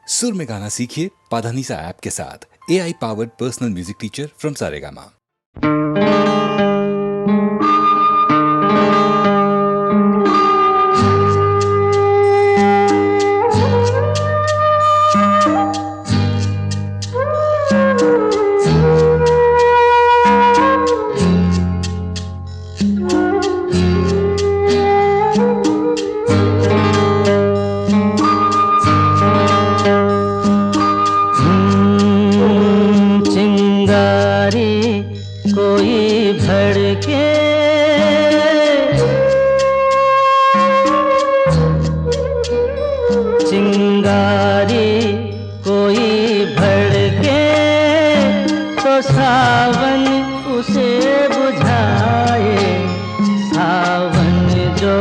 सुर में गाना सीखिए पाधानीसा ऐप के साथ। AI powered personal music teacher from Saregama. कोई भड़के चिंगारी कोई भड़के तो सावन उसे बुझाए। सावन जो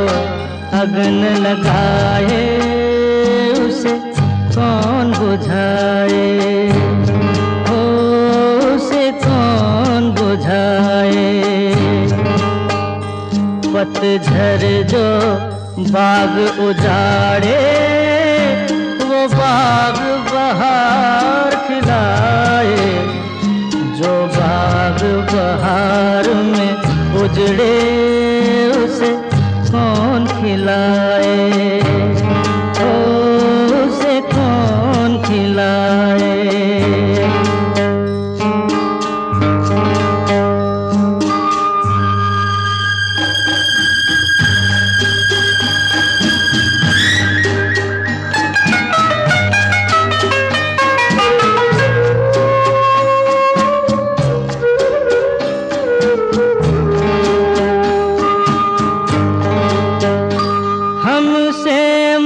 अगन लगाए उसे कौन बुझाए। पतझर जो बाग उजाड़े वो बाग बहार खिलाए। जो बाग बहार में उजड़े उसे कौन खिलाए। उसे कौन खिलाए।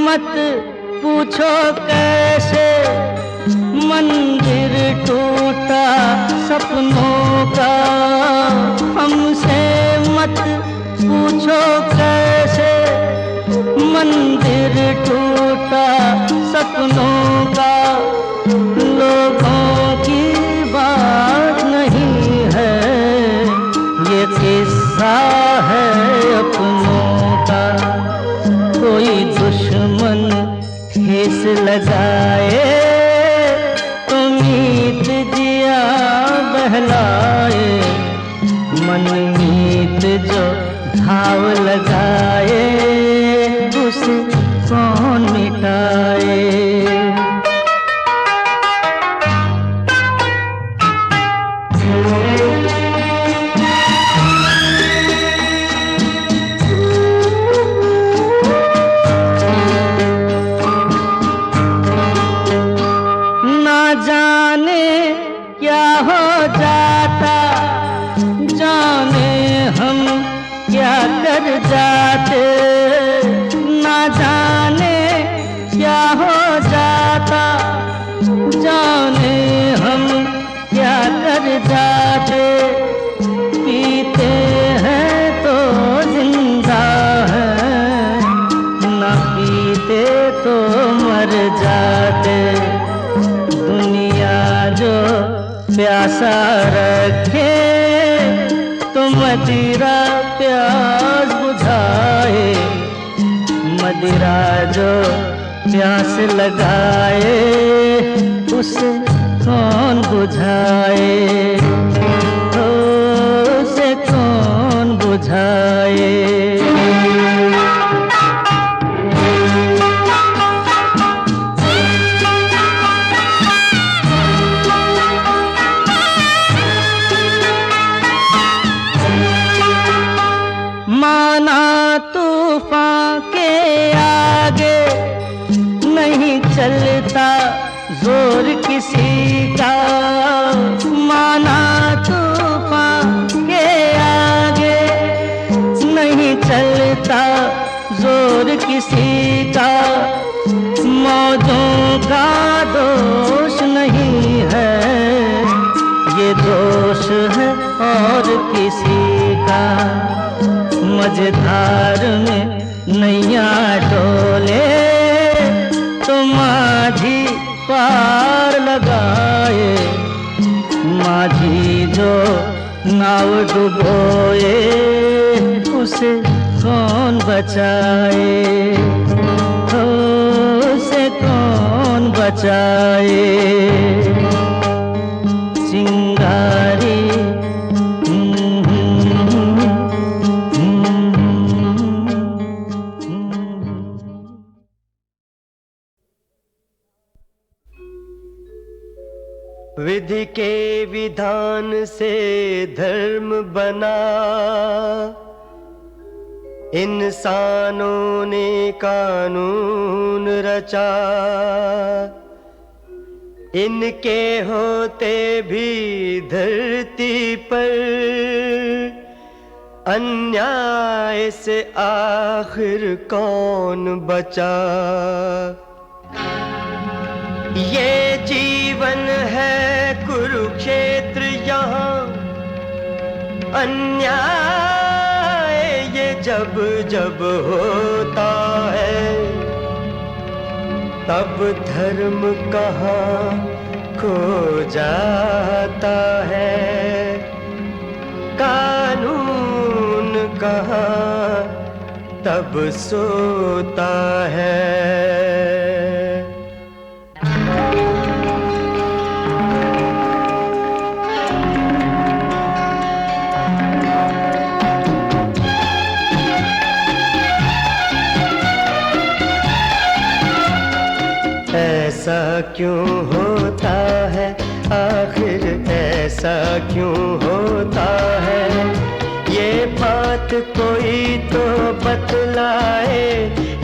मत पूछो कैसे मंदिर टूटा सपनों का। हमसे मत पूछो कैसे मंदिर टूटा सपनों का। लोगों की बात नहीं है ये किस्सा है अपनों का। कोई दुश्मन ठेस लगाए तो मीत जिया बहलाए। मनमीत जो घाव लगाए उसे कौन मिटाए। जाने क्या हो जाता जाने हम क्या कर जाते। ना जाने क्या हो जाता जाने हम क्या कर जाते। पीते हैं तो जिंदा हैं ना पीते तो मर जाते। दुनिया जो प्यासा रखे तो मदिरा प्यास बुझाए। मदिरा जो प्यास लगाए उसे कौन बुझाए। उसे कौन बुझाए। माना तूफान के आगे नहीं चलता जोर किसी का। माना तूफान के आगे नहीं चलता जोर किसी का। मौजों का दोष नहीं है ये दोष है और किसी का। मझधार में नैया डोले तो माझी पार लगाए। माझी जो नाव डुबोए उसे कौन बचाए। उसे कौन बचाए चिंगारी। विधि के विधान से धर्म बना, इंसानों ने कानून रचा। इनके होते भी धरती पर अन्याय से आखिर कौन बचा। ये जीवन है कुरुक्षेत्र, यहाँ अन्याय ये जब जब होता है, तब धर्म कहाँ खो जाता है। कानून कहाँ तब सोता है। ऐसा क्यों होता है, आखिर ऐसा क्यों होता है। ये बात कोई तो बतलाए,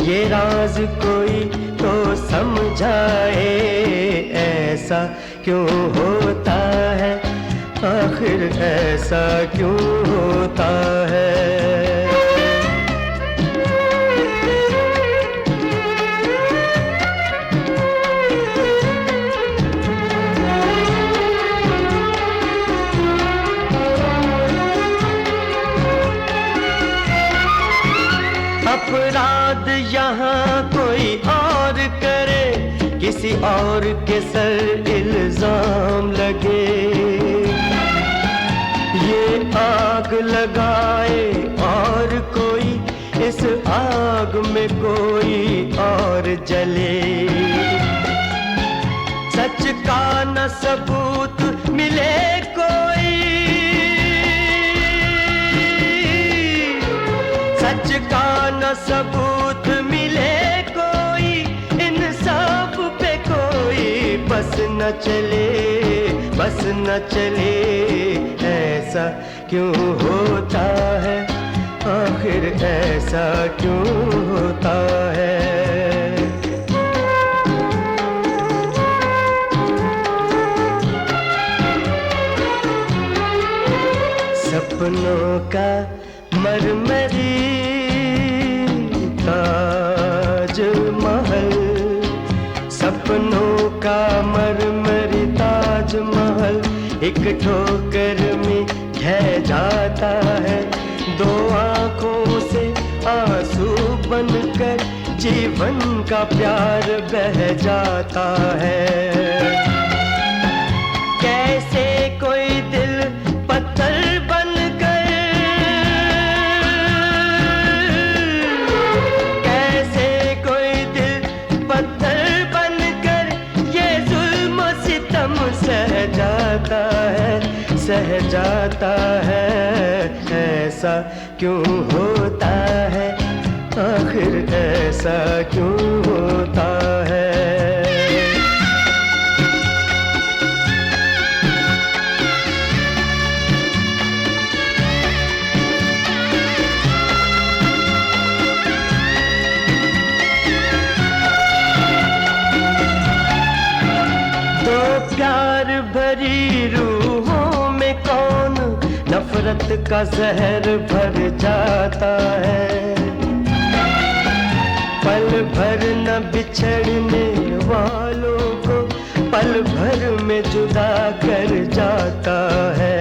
ये राज कोई तो समझाए। ऐसा क्यों होता है, आखिर ऐसा क्यों होता है। अपराध यहाँ कोई और करे, किसी और के सर इल्जाम लगे। ये आग लगाए और कोई इस आग में कोई और जले। सच का न सबूत मिले कोई, सच का न सबूत मिले कोई, इंसाफ पे कोई बस न चले, बस न चले। ऐसा क्यों होता है, आखिर ऐसा क्यों होता है। सपनों का मरमरी ताजमहल, सपनों का मरमरी ताजमहल एक ठोकर में ढह जाता है। दो आंखों से आंसू बनकर जीवन का प्यार बह जाता है। कैसे कोई दिल पत्थर बनकर, कैसे कोई दिल पत्थर बनकर ये जुल्म सितम सह जाता है, सह जाता है। ऐसा क्यों होता है, आखिर ऐसा क्यों होता है। तो प्यार भरी रूहों में कौन नफरत का जहर भर जाता है। पल भर न बिछड़ने वालों को पल भर में जुदा कर जाता है।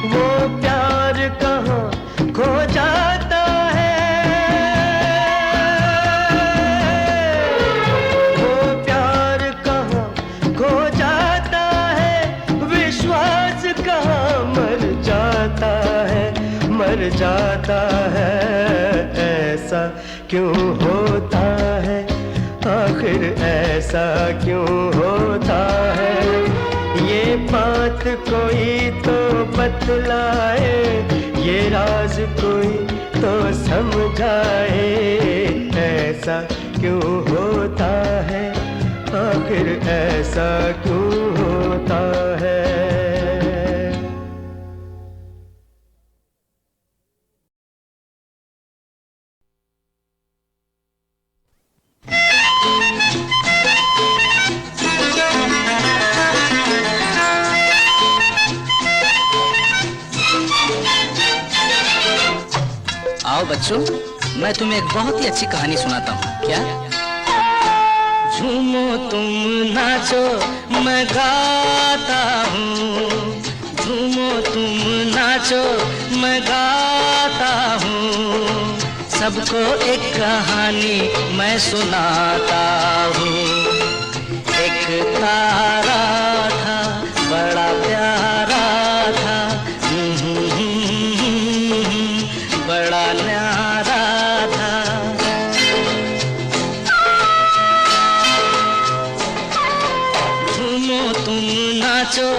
वो प्यार कहाँ खो जाता है, वो प्यार कहाँ खो जाता है। विश्वास कहाँ मर जाता है, मर जाता है। ऐसा क्यों होता है, आखिर आखिर ऐसा क्यों होता है, ये बात कोई तो बतलाए, ये राज कोई तो समझाए। ऐसा क्यों होता है, आखिर ऐसा क्यों होता है। आओ बच्चों, मैं तुम्हें एक बहुत ही अच्छी कहानी सुनाता हूँ। क्या? झूमो तुम नाचो मैं गाता हूँ, झूमो तुम नाचो मैं गाता हूँ, सबको एक कहानी मैं सुनाता हूँ। एक तारा था बड़ा प्यारा था, बड़ा न्यारा था। झूमो तुम नाचो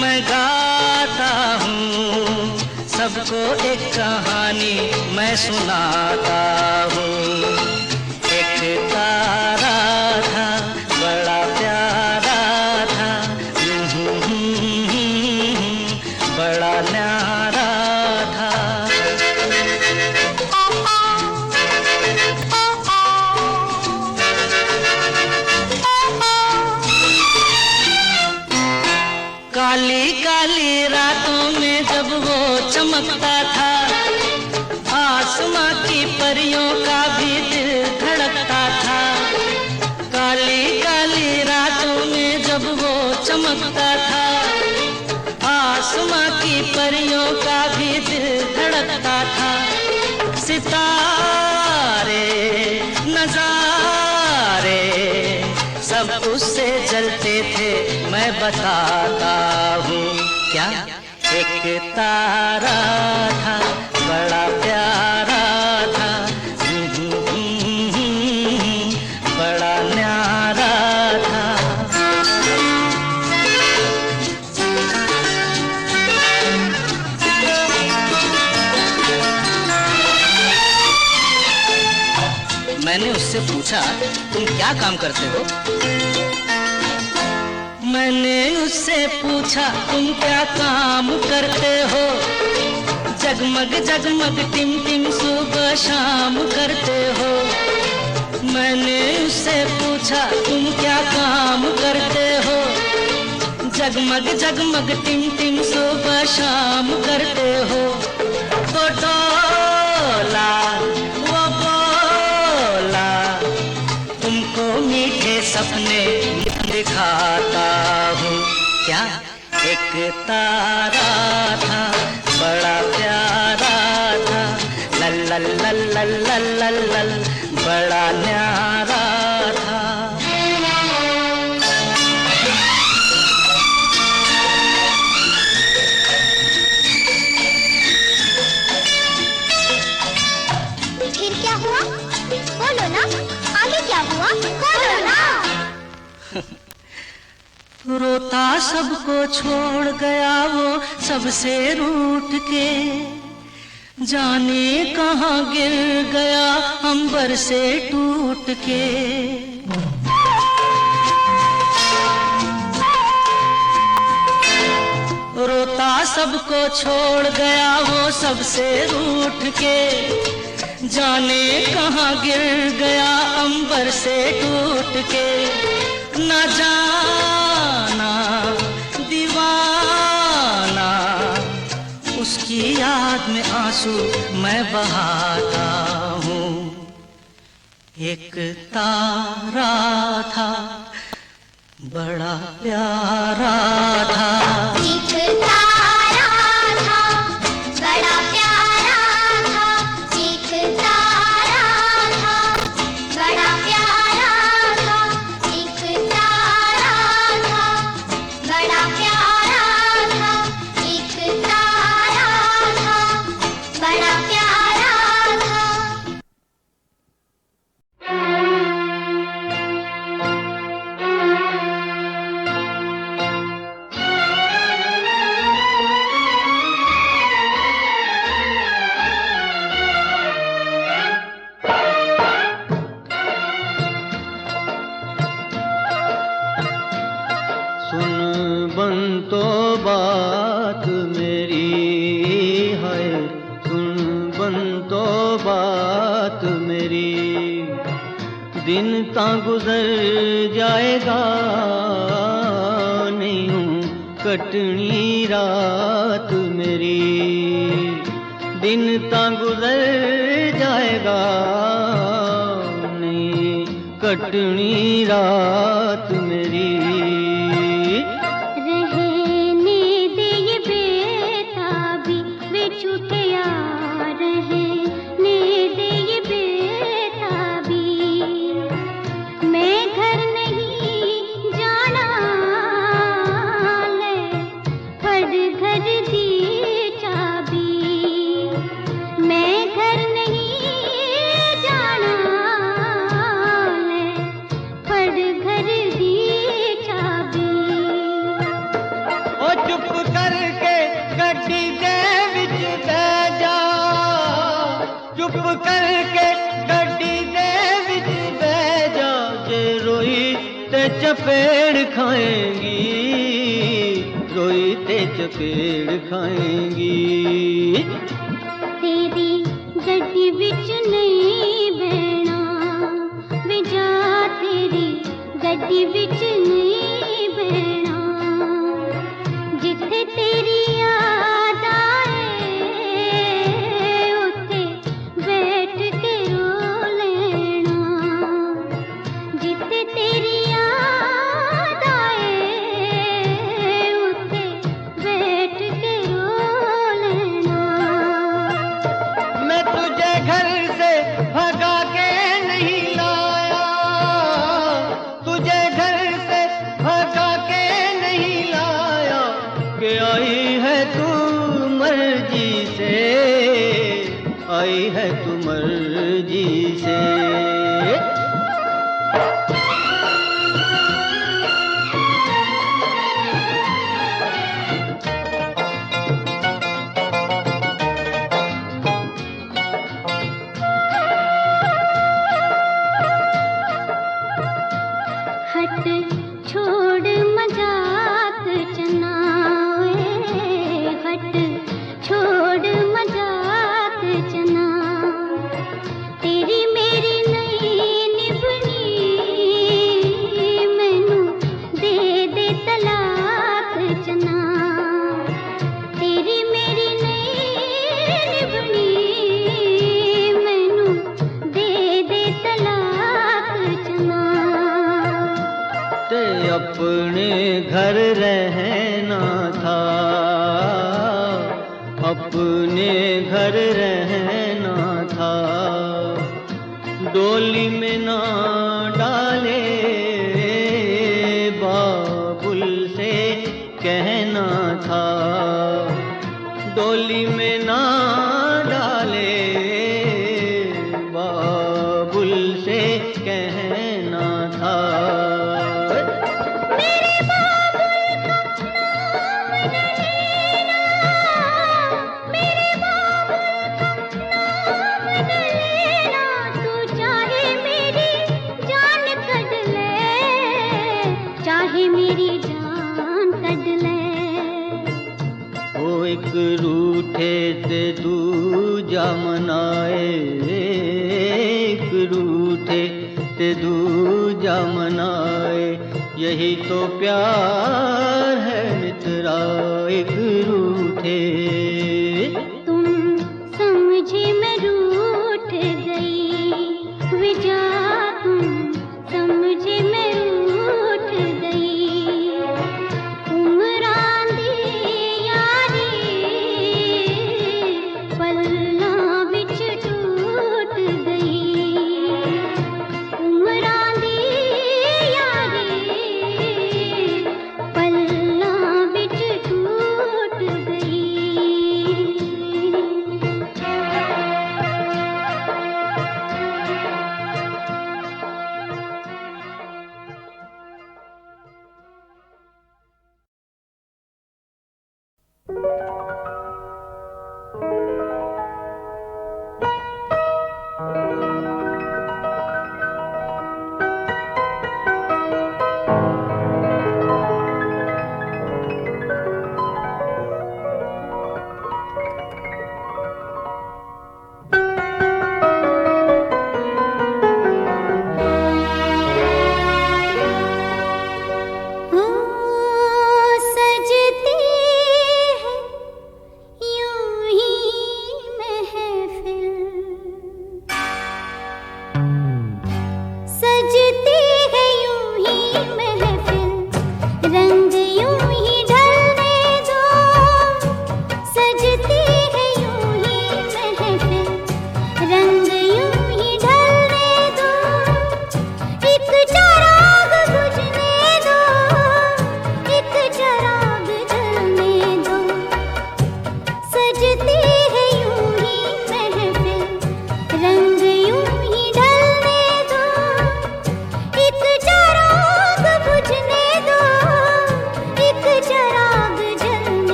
मैं गाता हूँ, सबको एक कहानी मैं सुनाता हूँ। एक तारा था बड़ा प्यारा था, बड़ा न्यारा था। काली काली रातों में जब वो चमकता था, आसमां की परियों का भी दिल धड़कता था। काली काली रातों में जब वो चमकता था, आसमां की परियों का भी दिल धड़कता था। सितारे नजारे सब उससे जलते थे, मैं बताता हूँ। क्या? एक तारा था बड़ा प्यारा था, बड़ा न्यारा था। मैंने उससे पूछा, तुम क्या काम करते हो? मैंने उससे पूछा तुम क्या काम करते हो, जगमग जगमग टिम टिम सुबह शाम करते हो। मैंने उससे पूछा तुम क्या काम करते हो, जगमग जगमग टिम टिम सुबह शाम करते हो। वो डोला वो बोला, तुमको मीठे सपने दिखाता हूँ। क्या? एक तारा था बड़ा प्यारा था, लल लल लल लल लल लल लल, बड़ा न्यारा था। फिर क्या हुआ? बोलो ना, आगे क्या हुआ? बोलो ना। रोता सबको छोड़ गया वो सबसे रूठ के, जाने कहाँ गिर गया अंबर से टूट के। रोता सबको छोड़ गया वो सबसे रूठ के, जाने कहाँ गिर गया अंबर से टूट के। न जाना दीवाना, उसकी याद में आंसू मैं बहाता हूँ। एक तारा था बड़ा प्यारा था, एक तारा था बड़ा प्यारा था, एक तारा था बड़ा प्यारा था, एक तारा था बड़ा प्यारा था, एक तारा था बड़ा प्यारा था। बंतो बात मेरी, हाय सुन बंतो बात मेरी। दिन ता गुजर जाएगा, नहीं हूँ कटनी रात मेरी। दिन ता गुजर जाएगा, नहीं कटनी रात मेरी। रहने दे ये बेताबी, वे छूटे यार, रहने दे ये बेताबी। मैं घर नहीं जाना, ले फड़ घर दी चाबी। मैं घर नहीं जाना, ले फड़ घर दी चाबी। ओ चुप करके गड्डी दे विच बह जा, चुप करके गड्डी दे विच बह जा। जे रोई ते चपेड़ खाएंगी, रोई ते चपेड़ खाएंगी। तेरी गड्डी विच नहीं बहना, वे जा तेरी गड्डी विच नहीं बहना। जिथे तेरी याद आए, उथे बैठ के रो लेना। जिथे तेरी याद आए, उथे बैठ के रो लेना। मैं तुझे घर से भगा के नहीं लाया, तुझे घर से भगा के नहीं लाया। कि आई है तू मर्जी से, आई है तू मर्जी से। हट छोड़ मजाक चनाए, हट छोड़ मजाक चना। तेरी मेरी नहीं निभनी, मैनू दे दे तलाक चना। तेरी मेरी नहीं निभनी, मैनू दे दे तलाक चना। ते अपने घर रहना था, अपने घर रहना था। डोली में ना डाले, बाबुल से कहना था। डोली में ना डाले, बाबुल से कहना था। मेरे बाबुल का नाम न लेना, मेरे बाबुल का नाम न लेना। तू चाहे मेरी जान कट ले, चाहे मेरी जान कट ले। ओ एक रूठे ते दूजा मनाए, एक रूठे ते दूजा मनाए। यही तो प्यार है मित्रा, एक रूठे। तुम समझे मैं रूठ गई, विजा तुम समझे मैं रूठ गई। उमरां दी यारी पल्लां विच टूट गई। उमरां दी यारी पल्लां विच टूट गई।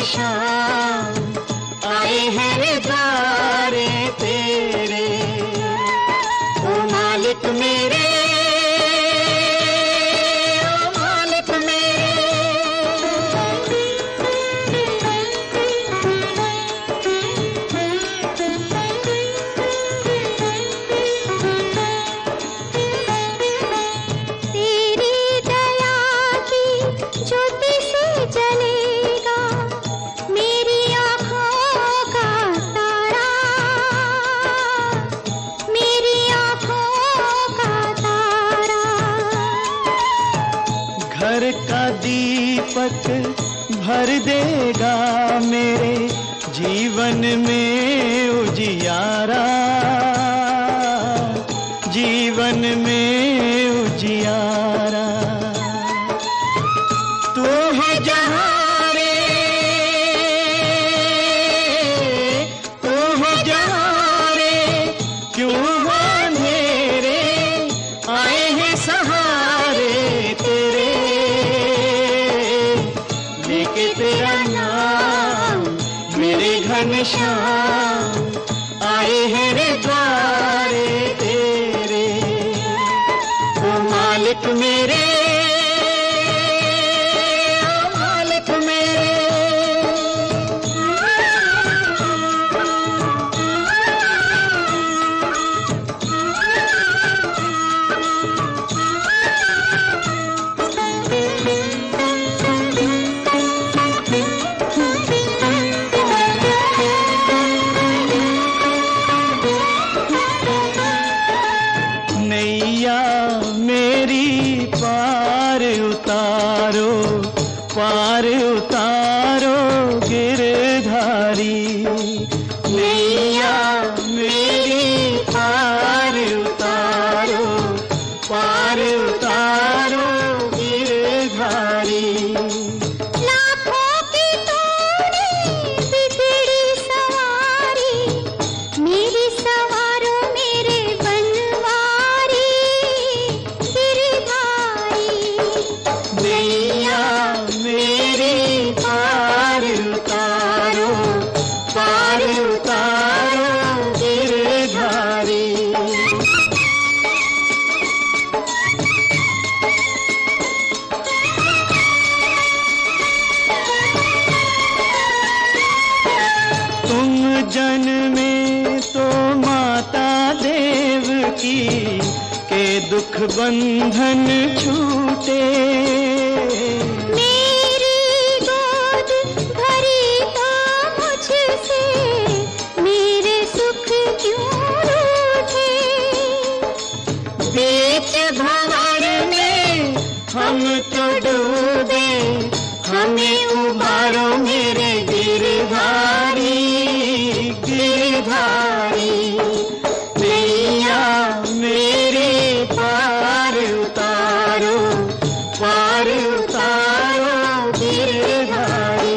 घनश्याम आए हैं द्वारे तेरे, ओ मालिक मेरे, ओ मालिक तेरी दया की ज्योति से जलेगा मेरी आँखों का तारा, मेरी आँखों का तारा। घर का दीपक भर देगा मेरे जीवन में उजियारा, जीवन में उजियारा। तू है जहाँ रे, तू है जहाँ रे, क्यों हो अंधेरे, आए हैं सहारे तेरे, लेके तेरा नाम मेरे घनश्याम आए हैं रे द्वारे तेरे, ओ मालिक मेरे, ओ मालिक मेरे। नैया मेरी पार उतारो, पार उतारो गिरधारी, नैया मेरी पार उतारो, पार उतारो गिरधारी। लाखों की तूने बिगड़ी सवारी, मेरी सवारो मेरे बनवारी गिरधारी। नैया मेरी पार उतारो, पार उतारो गिरधारी। तुम जन्मे तो माता देवकी के दुख बंधन छूटे, मेरी गोद भरी तो मुझसे, मेरे सुख क्यों रूठे। बीच भंवर में हम तो डूबे, हमें उबारो मेरे गिरधारी, गिरधारी। नैया मेरे पार उतारो, पार उतारो गिरधारी।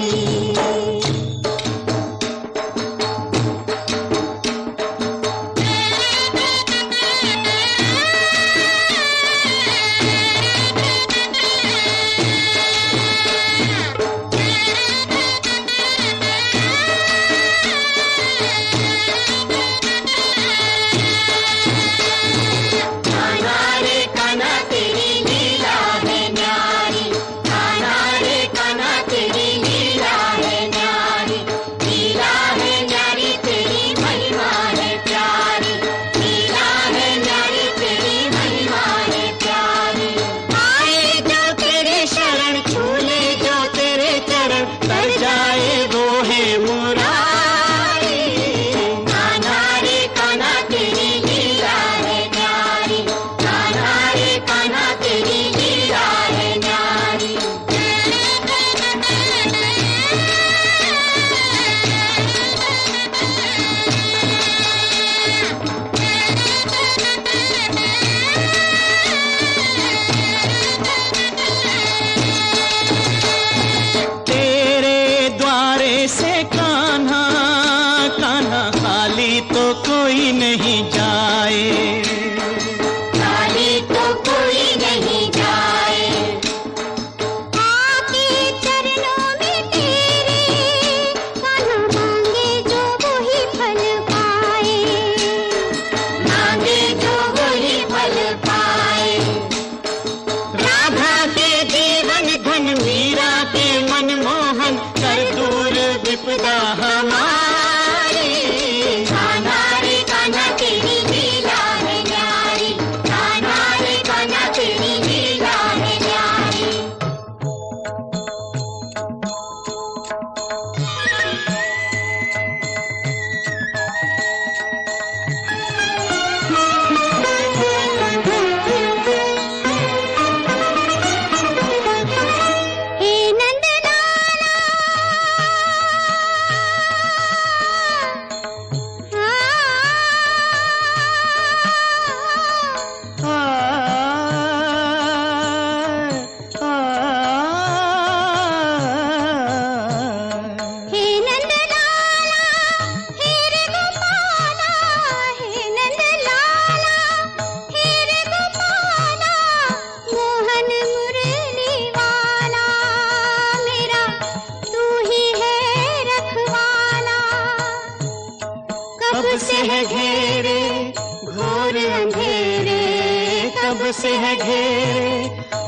आंखों से है घेरे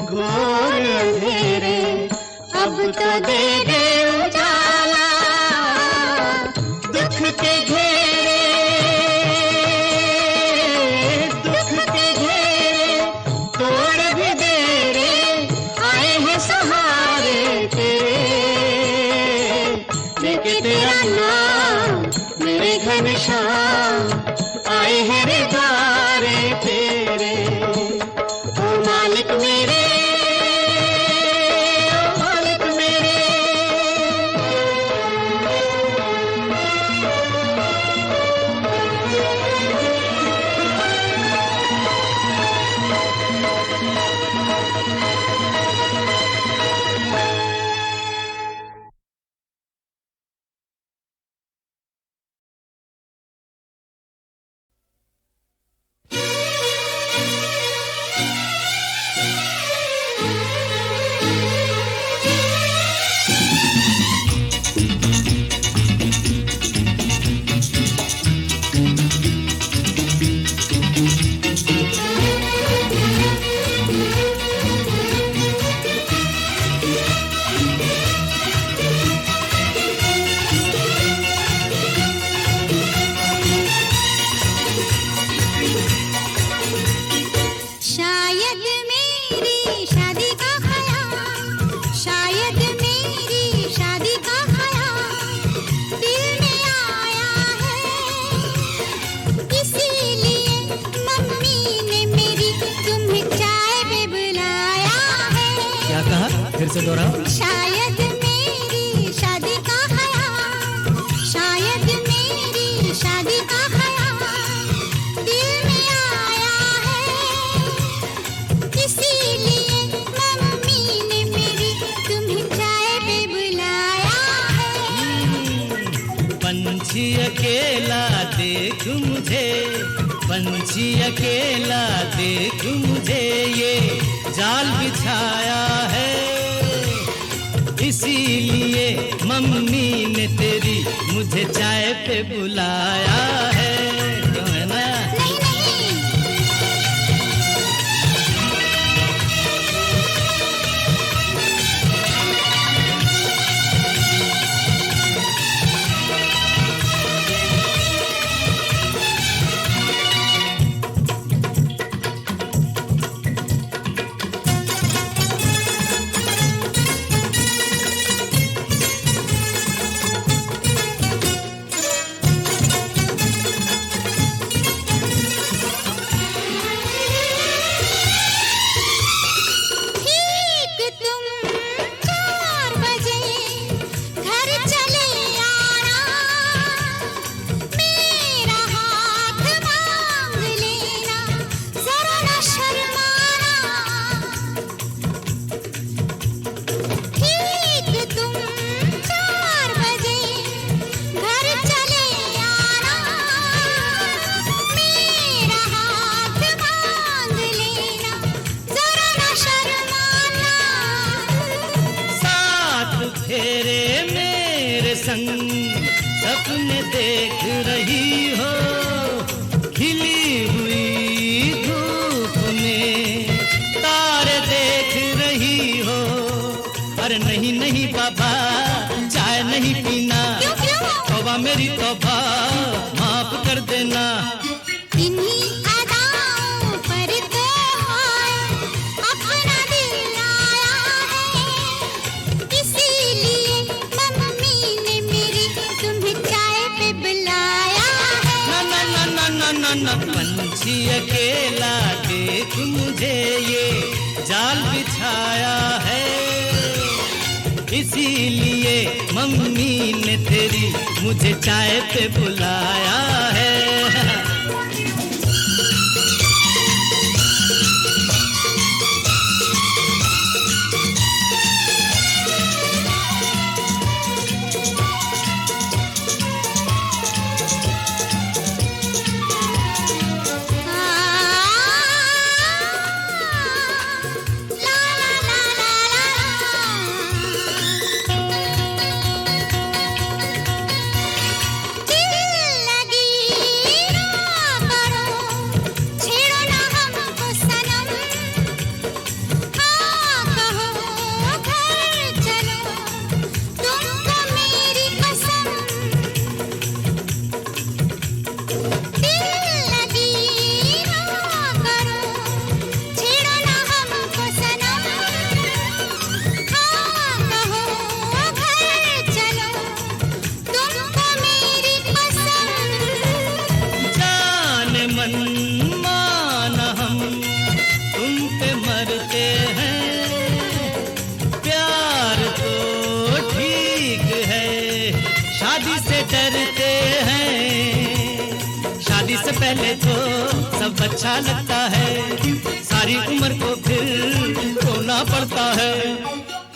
घोर अंधेरे, अब तो दे दे उजाला दुख के घेरे, दुख के घेरे तोड़ भी दे रे, आए हैं सहारे तेरे, लेके तेरा नाम मेरे घनश्याम, आए हैं रे द्वारे तेरे, ओ मालिक मेरे, ओ मालिक मेरे। शायद मेरी शादी का ख्याल, शायद मेरी शादी का ख्याल दिल में आया है, इसीलिए मम्मी ने मेरी तुम्हें चाय पे बुलाया है। क्या कहा, फिर से दोहराओ। शायद मेरी शादी का ख्याल, शायद मेरी शादी का ख्याल दिल में आया है, इसीलिए मम्मी ने मेरी तुम्हें चाय पे बुलाया है। पंछी अकेला देख मुझे, पंछी अकेला देख मुझे, ये जाल बिछाया है, इसीलिए मम्मी ने तेरी मुझे चाय पे बुलाया है, क्यों है ना? नहीं नहीं, ठीक तुम 4 बजे घर चले आना, मेरा हाथ मांग लेना, जरा न शर्माना। ठीक तुम 4 बजे घर चले आना, मेरा हाथ मांग लेना, जरा न शर्माना। साथ फेरे मेरे संग सपने देख रही हो, खिली हुई धूप में तारे देख रही हो। अरे नहीं नहीं बाबा, चाय नहीं पीना, क्यों क्यों? तौबा मेरी तौबा, माफ कर देना। इन्हीं अदाओं पर तो हाय अपना दिल आया है, इसीलिए मम्मी ने मेरी तुम्हें चाय पे बुलाया है। ना ना ना ना ना ना ना, पंछी अकेला देख मुझे, ये जाल बिछाया है, इसीलिए मम्मी ने तेरी मुझे चाय पे बुलाया है। ला ला ला ला ला, दिल लगी डरते हैं। शादी से पहले तो सब अच्छा लगता है, सारी उम्र को फिर रोना पड़ता है।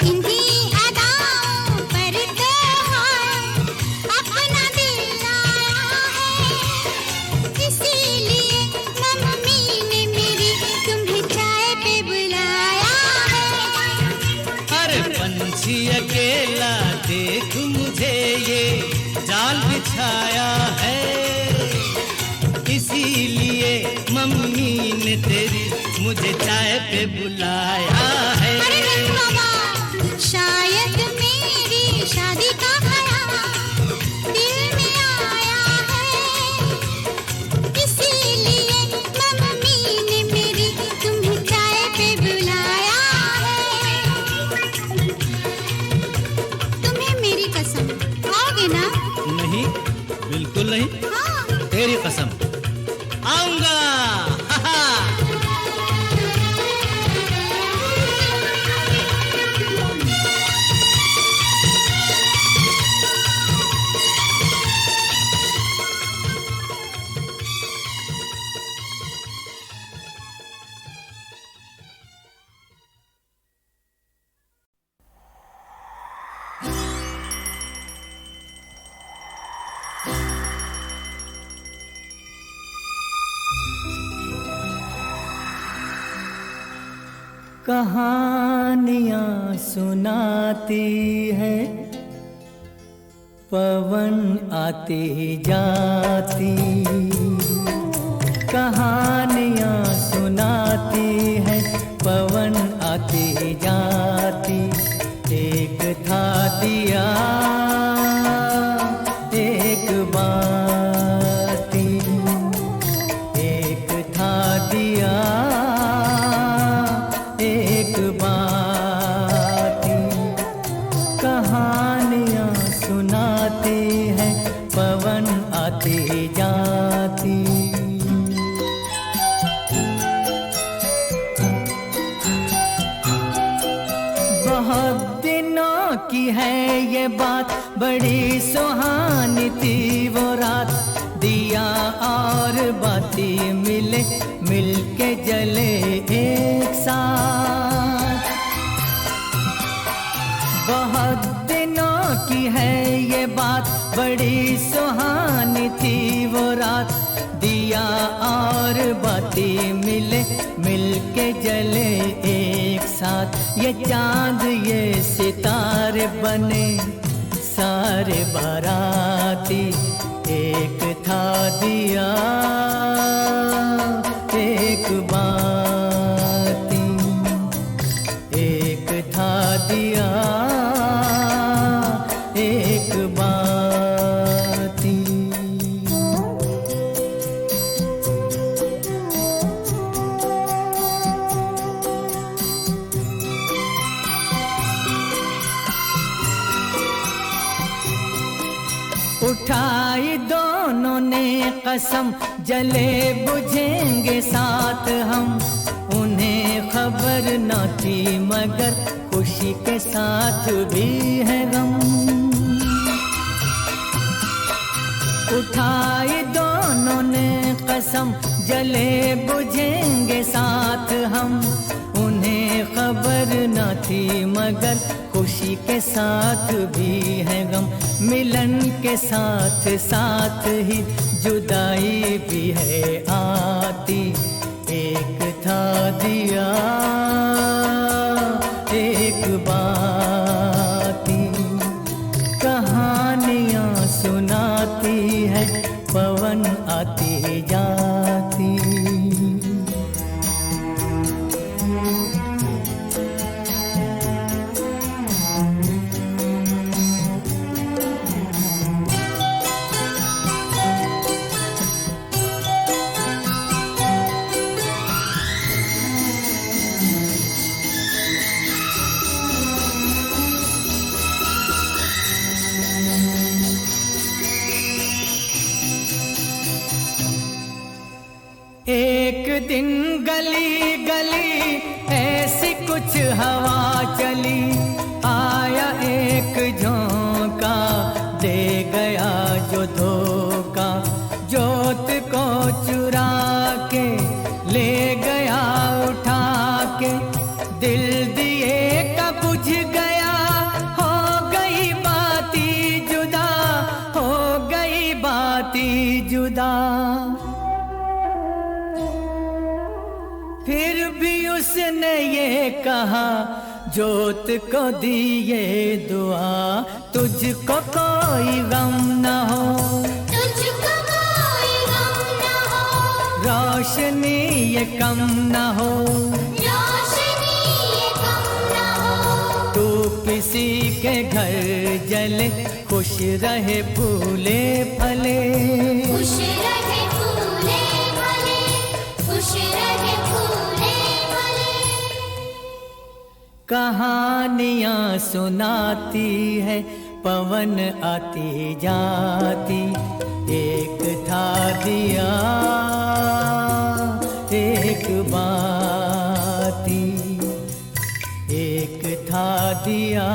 इन्हीं अदाओं पर तो अपना दिल आया है, इसीलिए मम्मी ने मेरी तुम्हें चाय पे बुलाया है। अरे पंछी अकेला देख मुझे ये जाल बिछाया है, इसीलिए मम्मी ने तेरी मुझे चाय पे बुलाया है। अरे नहीं बाबा, शायद मेरी शादी का ख्याल दिल में आया है, इसीलिए मम्मी ने मेरी तुम्हें चाय पे बुलाया है। तुम्हें मेरी कसम, आओगे ना? नहीं, बिल्कुल नहीं, हाँ। तेरी कसम आऊंगा। कहानियाँ सुनाती है पवन आती जाती, कहानियाँ सुनाती है पवन आती जाती। एक था दिया एक बाती, एक था दिया एक बाती। कहानियाँ सुनाती है पवन आती जाती। बहुत दिनों की है ये बात, बड़ी सुहानी थी वो रात। दिया और बाती मिले, मिलके जले एक साथ। बहुत दिनों की है ये बात, बड़ी सुहानी थी वो रात। दिया और बाती मिले, मिलके जले एक साथ। ये चांद ये सितारे बने सारे बाराती। एक था दिया एक बाती, एक था दिया एक बाती। उठाई दोनों ने कसम, जले बुझेंगे साथ हम। उन्हें खबर न थी मगर खुशी के साथ भी है गम। उठाई दोनों ने कसम, जले बुझेंगे साथ हम। उन्हें खबर न थी मगर खुशी के साथ भी है गम। मिलन के साथ साथ ही जुदाई भी है आती। एक था दिया एक बाती। कहानियाँ सुनाती है पवन आती जाती। एक दिन गली गली ऐसी कुछ हवा चली। आया एक झोंका दे गया दिल दिए का बुझ गया, हो गई बाती जुदा, हो गई बाती जुदा। फिर भी उसने ये कहा, जोत को दिए दुआ, तुझको कोई गम न हो, तुझको कोई गम न हो, रोशनी ये कम न हो, रोशनी ये कम न हो। तू किसी के घर जले, खुश रहे फूले फले, खुश रहे फूले फले, खुश रहे फूले फले। कहानियाँ सुनाती है पवन आती जाती, एक था दिया एक बाती, एक था दिया।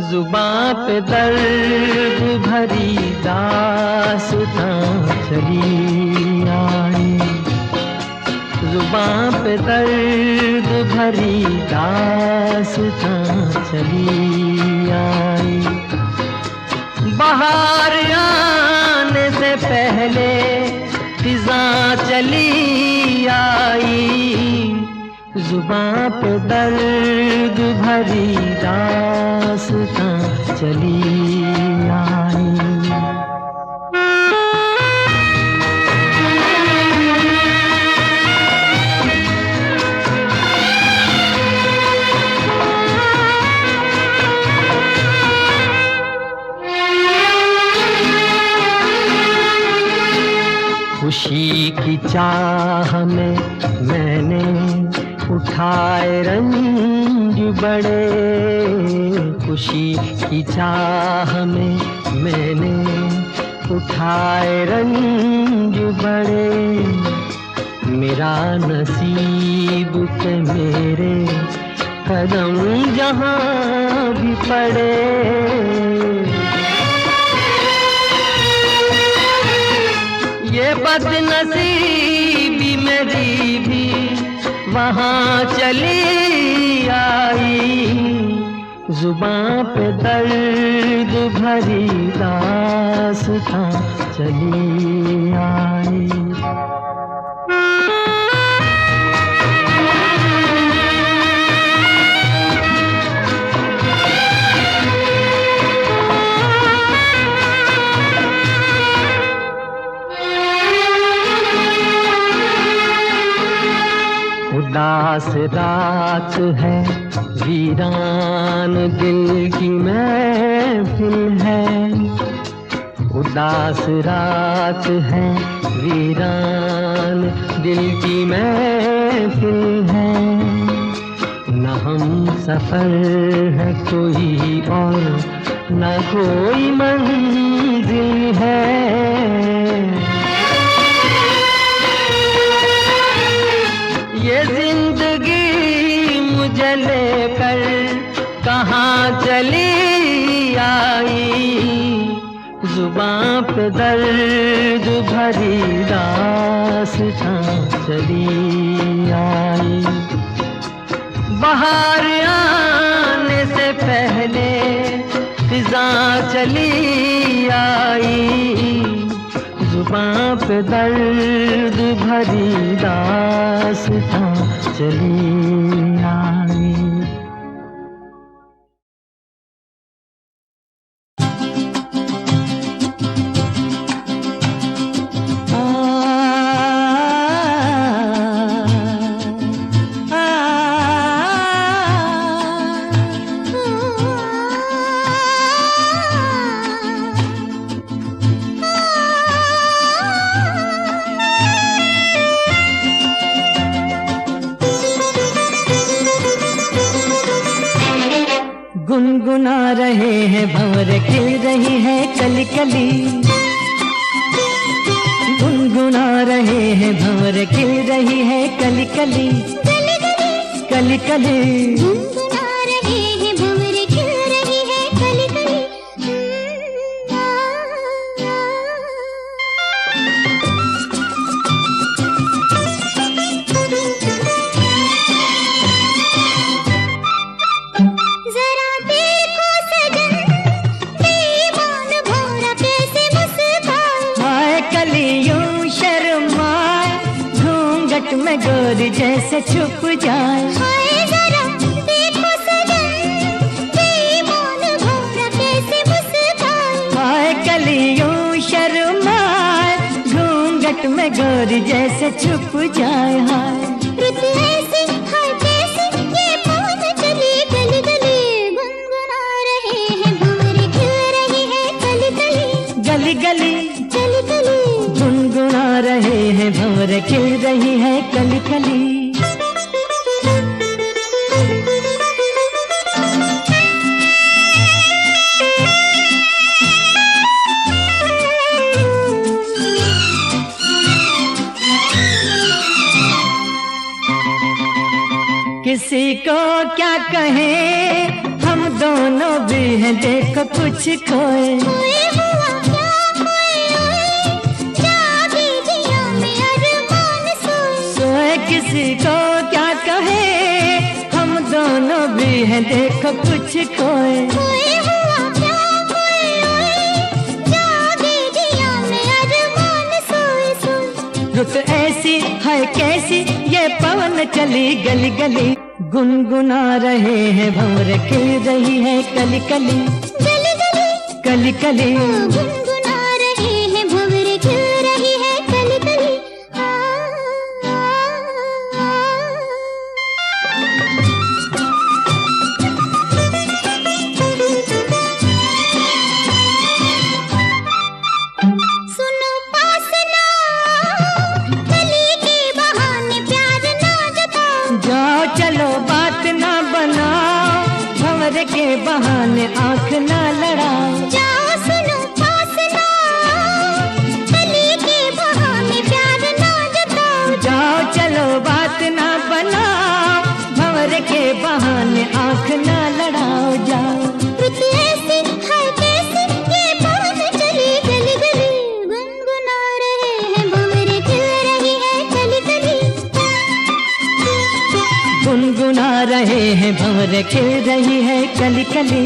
जुबां पे दर्द भरी दास्तां चली आई, जुबां पे दर्द भरी दास्तां चली आई। बाहर आने से पहले फिज़ां चली आई, जुबां पे दर्द भरी दास्तां चली आई। खुशी की चाह में मैंने उठाए रंज बड़े, खुशी की चाह में मैंने उठाए रंज बड़े। मेरा नसीब के मेरे कदम जहाँ भी पड़े, ये बदनसीबी मेरी भी वहाँ चली आई, जुबां पे दर्द भरी दास्तां चली आई। उदास रात है, वीरान दिल की महफिल है, उदास रात है, वीरान दिल की महफिल है। न हम सफर है कोई और न कोई मंजिल है, ये जिंदगी मुझे लेकर कहाँ चली आई, जुबां पे दर्द भरी दास्तां चली आई। बाहर आने से पहले फिज़ां चली आई, जुबां पे दर्द भरी दास्तां चली आई। हैं भंवर खिल रही है कली कली, गुनगुना रहे हैं भंवर खिल रही है कली कली, कली कली गुनगुना रहे हैं भंवर खिल रही है कली कली। जरा देखो सजन बेईमान भंवरा कैसे मुस्काए, हाय कलियों शर्माए घूंघट में गोरी जैसे छुप जाए। हाय जरा देखो सजन बेईमान भंवरा कैसे मुस्काए, हाय कलियों शर्माए घूंघट में गोरी जैसे छुप जाए। हाय रुत ऐसी हाय कैसी ये पवन चली गली गली, गुनगुना रहे हैं भंवर खिल रही है कली कली, गली गली कली कली गुनगुना रहे हैं भंवर खिल रही है कली कली। किसी को क्या कहें हम दोनों भी हैं देखो कुछ खोए, खोए हुआ क्या खोए, जागे जिया में अरमान सोए, सोए किसी को क्या कहे हम दोनों भी हैं देखो कुछ खोए। खोए हुआ क्या खोए, जागे जिया में अरमान सोए सोए। रुत ऐसी है कैसी ये पवन चली गली गली, गुनगुना रहे हैं भंवर खिल रही है कली कली, गली गली कली कली गुनगुना रहे हैं भंवर खिल रही है कली कली। सुनो पास ना कली के बहाने प्यार ना जताओ, जाओ चलो बात ना बनाओ भंवर के बहाने आंख ना लड़ाओ। जाओ सुनो पास ना कली के बहाने प्यार ना जताओ, जाओ चलो बात ना बनाओ भंवर के बहाने आंख ना लड़ाओ। जाओ रुत ऐसी हाय कैसी ये पवन चली गली गली, गुनगुना रहे हैं भंवर खिल रही है कली कली, गुनगुना रहे हैं भंवर खिल रही है कली कली।